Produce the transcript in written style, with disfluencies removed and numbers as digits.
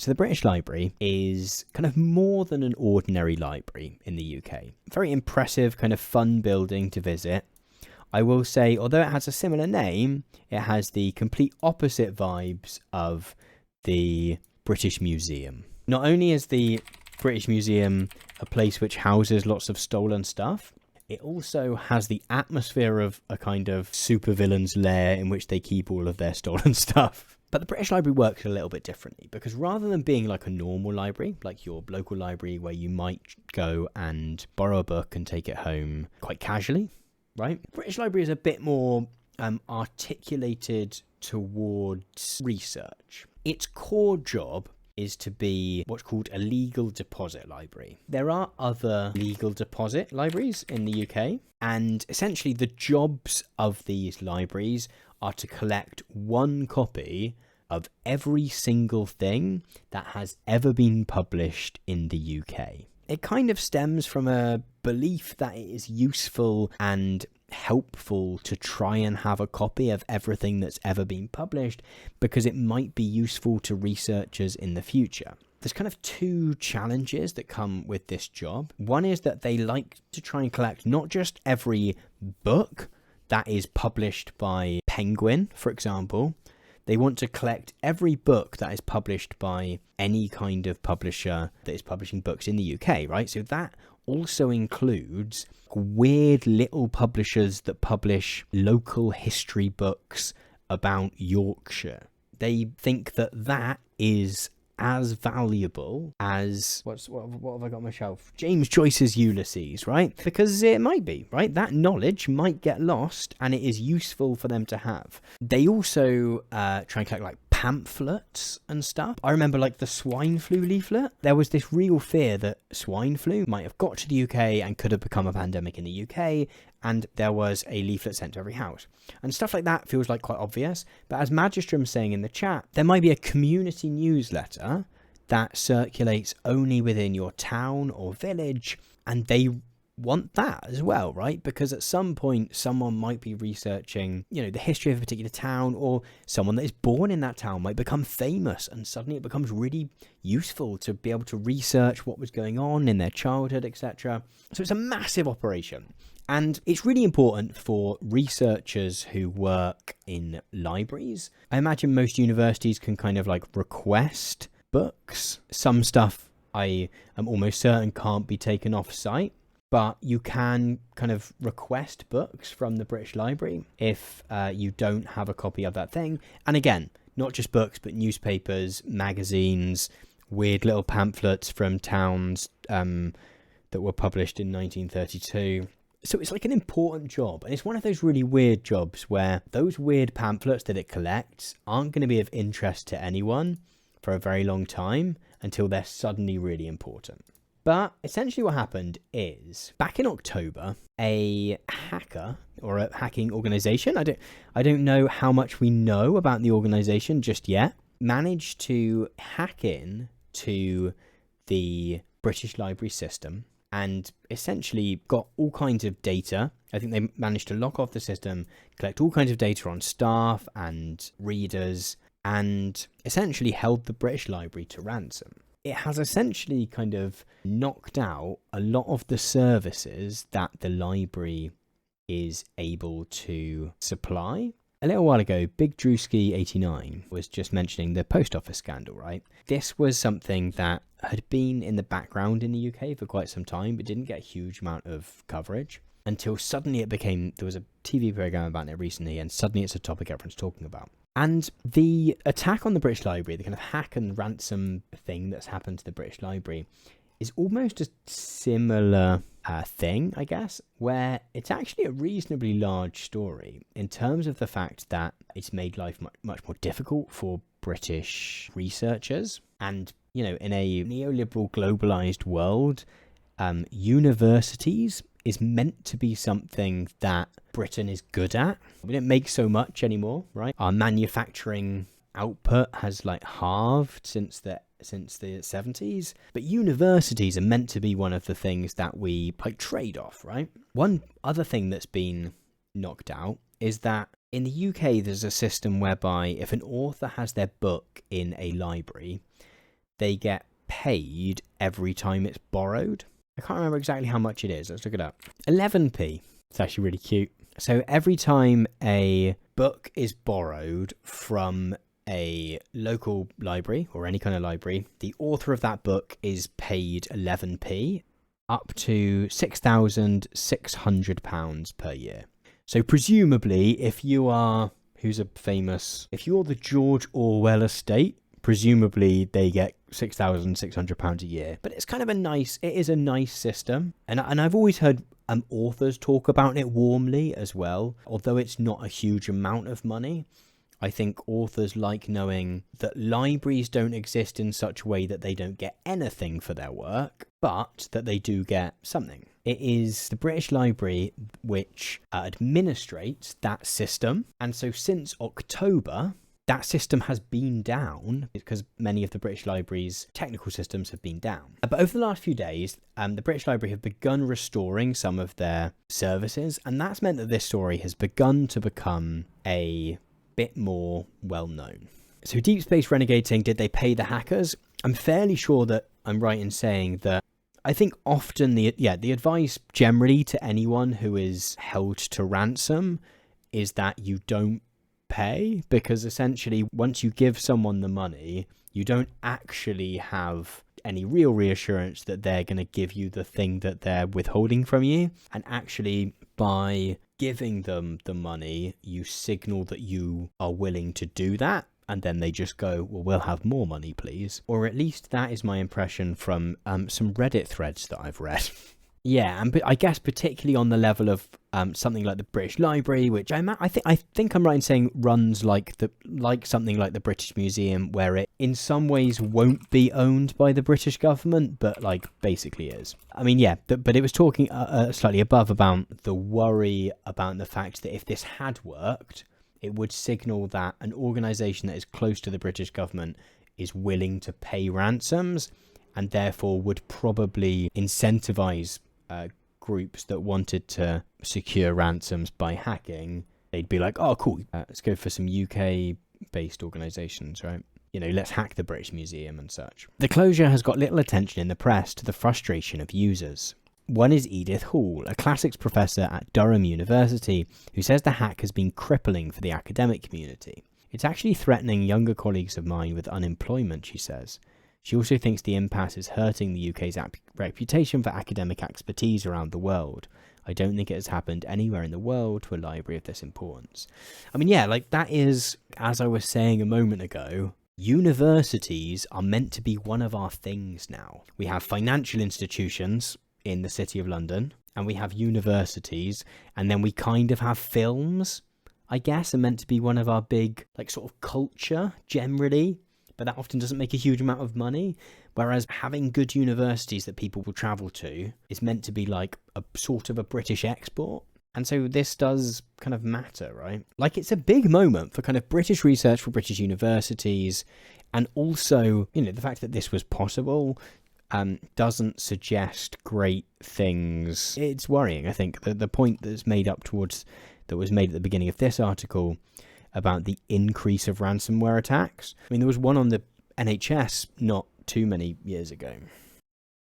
So the British Library is kind of more than an ordinary library in the UK. Very impressive, kind of fun building to visit. I will say, although it has a similar name, it has the complete opposite vibes of the British Museum. Not only is the British Museum a place which houses lots of stolen stuff, it also has the atmosphere of a kind of supervillain's lair in which they keep all of their stolen stuff. But the British Library works a little bit differently, because rather than being like a normal library, like your local library where you might go and borrow a book and take it home quite casually, right? The British Library is a bit more articulated towards research. Its core job is to be what's called a legal deposit library. There are other legal deposit libraries in the UK, and essentially the jobs of these libraries are to collect one copy of every single thing that has ever been published in the UK. It kind of stems from a belief that it is useful and helpful to try and have a copy of everything that's ever been published, because it might be useful to researchers in the future. There's kind of two challenges that come with this job. One is that they like to try and collect not just every book that is published by Penguin, for example. They want to collect every book that is published by any kind of publisher that is publishing books in the UK, right? So that also includes weird little publishers that publish local history books about Yorkshire. They think that that is as valuable as what have I got on my shelf? James Joyce's Ulysses, right? Because it might be, right? That knowledge might get lost, and it is useful for them to have. They also try and collect like pamphlets and stuff. I remember like the swine flu leaflet. There was this real fear that swine flu might have got to the UK and could have become a pandemic in the UK, and there was a leaflet sent to every house. And stuff like that feels like quite obvious, but as Magistrum's saying in the chat, there might be a community newsletter that circulates only within your town or village, and they want that as well, right? Because at some point someone might be researching, the history of a particular town, or someone that is born in that town might become famous, and suddenly it becomes really useful to be able to research what was going on in their childhood, etc. So it's a massive operation. And it's really important for researchers who work in libraries. I imagine most universities can kind of like request books. Some stuff I am almost certain can't be taken off site, but you can kind of request books from the British Library if you don't have a copy of that thing. And again, not just books, but newspapers, magazines, weird little pamphlets from towns that were published in 1932. So it's like an important job, and it's one of those really weird jobs where those weird pamphlets that it collects aren't going to be of interest to anyone for a very long time until they're suddenly really important. But essentially what happened is, back in October, a hacker or a hacking organization, I don't know how much we know about the organization just yet, managed to hack in to the British Library system and essentially got all kinds of data. I think they managed to lock off the system, collect all kinds of data on staff and readers, and essentially held the British Library to ransom. It has essentially kind of knocked out a lot of the services that the library is able to supply. A little while ago, Big Drewski89 was just mentioning the post office scandal, right? This was something that had been in the background in the UK for quite some time, but didn't get a huge amount of coverage until suddenly there was a TV program about it recently, and suddenly it's a topic everyone's talking about. And the attack on the British Library, the kind of hack and ransom thing that's happened to the British Library, is almost a similar thing, I guess, where it's actually a reasonably large story in terms of the fact that it's made life much more difficult for British researchers. And, in a neoliberal globalized world, universities is meant to be something that Britain is good at. We don't make so much anymore, right? Our manufacturing output has halved since the 70s, but universities are meant to be one of the things that we trade off, right? One other thing that's been knocked out is that in the UK there's a system whereby if an author has their book in a library, they get paid every time it's borrowed. I can't remember exactly how much it is. Let's look it up. 11p. It's actually really cute. So every time a book is borrowed from a local library or any kind of library, the author of that book is paid 11p, up to £6,600 per year. So presumably, if you're the George Orwell estate, presumably they get £6,600 a year. But it's kind of a nice system. And I've always heard authors talk about it warmly as well. Although it's not a huge amount of money, I think authors like knowing that libraries don't exist in such a way that they don't get anything for their work, but that they do get something. It is the British Library which administrates that system. And so since October, that system has been down because many of the British Library's technical systems have been down. But over the last few days, the British Library have begun restoring some of their services, and that's meant that this story has begun to become a bit more well-known. So Deep Space Renegade saying, did they pay the hackers? I'm fairly sure that I'm right in saying that I think often the advice generally to anyone who is held to ransom is that you don't pay, because essentially once you give someone the money, you don't actually have any real reassurance that they're going to give you the thing that they're withholding from you. And actually by giving them the money, you signal that you are willing to do that. And then they just go, well, we'll have more money, please. Or at least that is my impression from some Reddit threads that I've read. Yeah, and I guess particularly on the level of something like the British Library, which I think I'm right in saying runs like something like the British Museum, where it in some ways won't be owned by the British government, but like basically is. I mean, yeah, but it was talking slightly above about the worry about the fact that if this had worked, it would signal that an organisation that is close to the British government is willing to pay ransoms, and therefore would probably incentivise groups that wanted to secure ransoms by hacking. They'd be like, oh, cool, let's go for some UK-based organisations, right? You know, let's hack the British Museum and such. The closure has got little attention in the press, to the frustration of users. One is Edith Hall, a classics professor at Durham University, who says the hack has been crippling for the academic community. It's actually threatening younger colleagues of mine with unemployment, she says. She also thinks the impasse is hurting the UK's reputation for academic expertise around the world. I don't think it has happened anywhere in the world to a library of this importance. I mean, yeah, like that is, as I was saying a moment ago, universities are meant to be one of our things now. We have financial institutions in the City of London, and we have universities, and then we kind of have films, I guess, are meant to be one of our big, like, sort of culture generally. But that often doesn't make a huge amount of money. Whereas having good universities that people will travel to is meant to be like a sort of a British export. And so this does kind of matter, right? Like, it's a big moment for kind of British research for British universities. And also, you know, the fact that this was possible doesn't suggest great things. It's worrying, I think. The point that was made at the beginning of this article about the increase of ransomware attacks. I mean, there was one on the NHS not too many years ago.